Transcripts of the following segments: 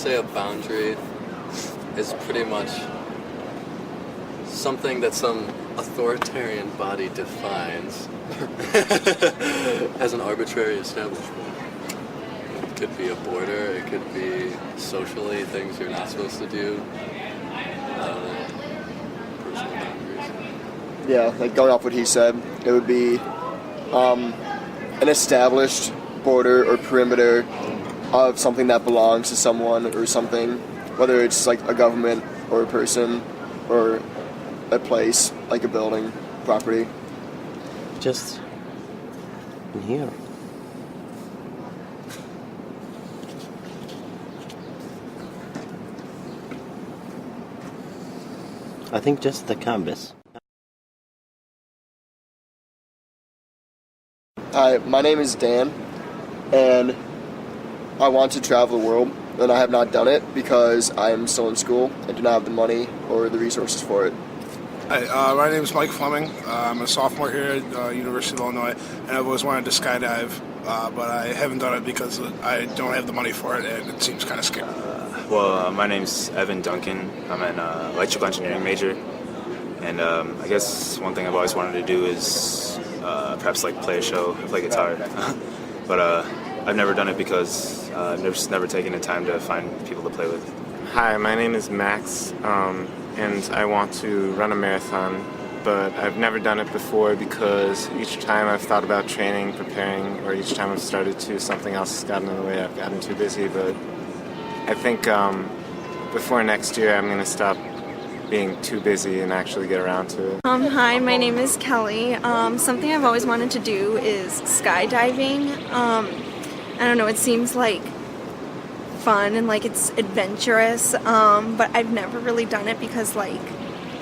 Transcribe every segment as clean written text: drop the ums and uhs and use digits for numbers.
say a boundary is pretty much something that some authoritarian body defines as an arbitrary establishment. It could be a border, it could be socially things you're not supposed to do. Personal boundaries. Yeah, like going off what he said, it would be an established border or perimeter of something that belongs to someone or something, whether it's like a government or a person or a place, like a building, property. Just in here. I think just the canvas. Hi, my name is Dan, and I want to travel the world, and I have not done it because I am still in school and do not have the money or the resources for it. Hi, my name is Mike Fleming. I'm a sophomore here at University of Illinois, and I've always wanted to skydive, but I haven't done it because I don't have the money for it, and it seems kind of scary. My name's Evan Duncan. I'm an electrical engineering major, and I guess one thing I've always wanted to do is perhaps like play a show, play guitar, but I've never done it because I've just never taken the time to find people to play with. Hi, my name is Max, and I want to run a marathon, but I've never done it before because each time I've thought about training, preparing, or each time I've started to, something else has gotten in the way. I've gotten too busy, but I think before next year I'm going to stop being too busy and actually get around to it. Hi, my name is Kelly. Something I've always wanted to do is skydiving. I don't know, it seems like fun and like it's adventurous, but I've never really done it because like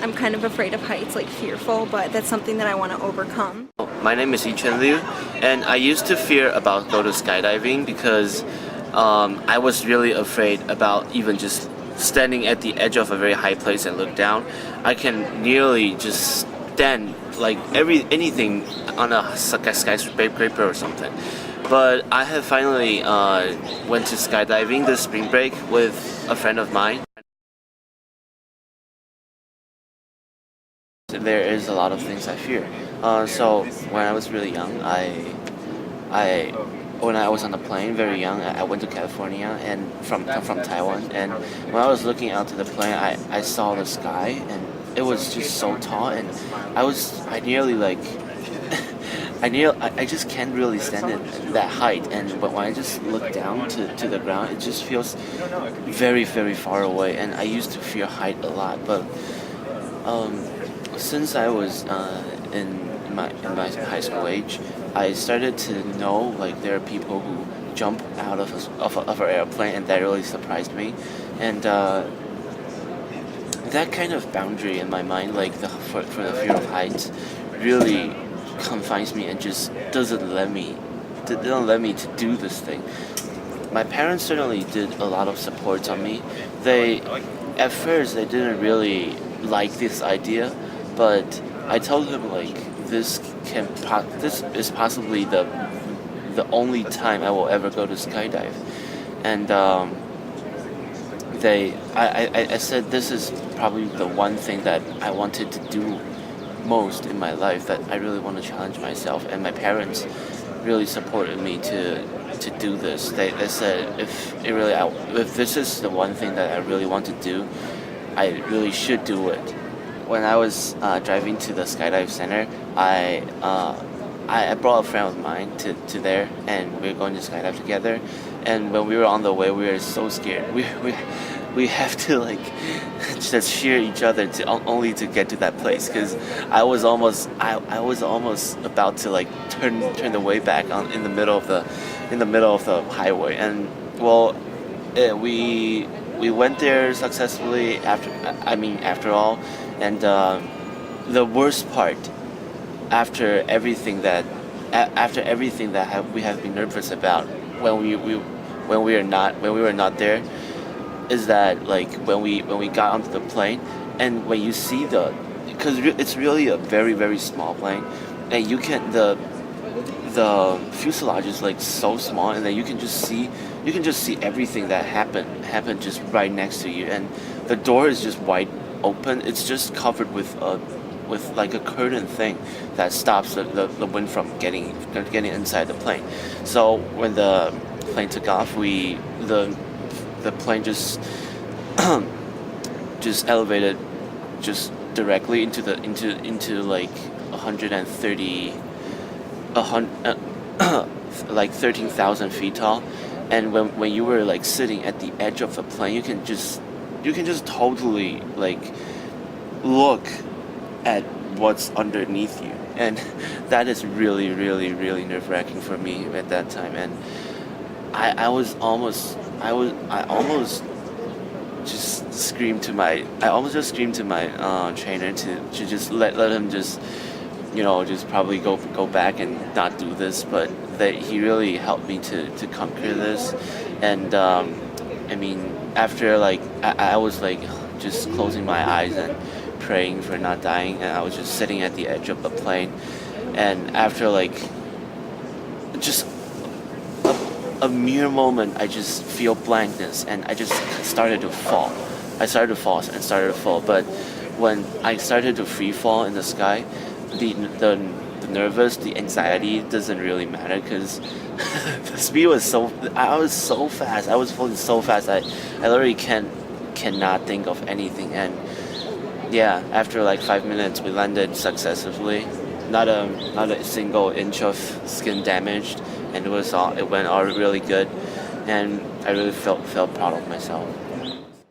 I'm kind of afraid of heights, like fearful, but that's something that I want to overcome. My name is Yichen Liu, and I used to fear about go to skydiving because I was really afraid about even just standing at the edge of a very high place and look down. I can nearly just stand like anything on a skyscraper or something. But I have finally went to skydiving this spring break with a friend of mine. There is a lot of things I fear. So when I was really young, when I was on the plane, very young, I went to California and from Taiwan. And when I was looking out to the plane, I saw the sky, and it was just so tall, and I nearly like. I just can't really stand at that height, but when I just look down to the ground, it just feels very, very far away, and I used to fear height a lot, but since I was in my high school age, I started to know like there are people who jump out of an airplane, and that really surprised me, and that kind of boundary in my mind, like for the fear of heights, really confines me and just doesn't let me to do this thing. My parents certainly did a lot of support on me. At first they didn't really like this idea, but I told them like this is possibly the only time I will ever go to skydive, and I said this is probably the one thing that I wanted to do most in my life, that I really want to challenge myself, and my parents really supported me to do this. They said if this is the one thing that I really want to do, I really should do it. When I was driving to the skydive center, I brought a friend of mine to there, and we were going to skydive together. And when we were on the way, we were so scared. We have to like just cheer each other only to get to that place, because I was almost about to like turn the way back in the middle of the highway, and we went there successfully after all, and the worst part after everything that we have been nervous about when we were not there, is that like when we got onto the plane, and when you see because it's really a very, very small plane, and you can the fuselage is like so small, and then you can just see you can just see everything that happened just right next to you, and the door is just wide open. It's just covered with like a curtain thing that stops the wind from getting inside the plane. So when the plane took off, the plane just just elevated just directly into like 130 like 13,000 feet tall. And when you were like sitting at the edge of the plane, you can just totally like look at what's underneath you, and that is really nerve-wracking for me at that time. And I almost just screamed to my trainer to just let him just just probably go back and not do this, but that he really helped me to conquer this. And I mean, after like I was like just closing my eyes and praying for not dying, and I was just sitting at the edge of the plane, and after like just a mere moment, I just feel blankness, and I just started to fall. I started to fall and started to fall, but when I started to free fall in the sky, the nervous, the anxiety doesn't really matter, because the speed was I was so fast. I was falling so fast. I literally cannot think of anything. And yeah, after like 5 minutes, we landed successfully. Not a single inch of skin damaged, and it went all really good. And I really felt proud of myself.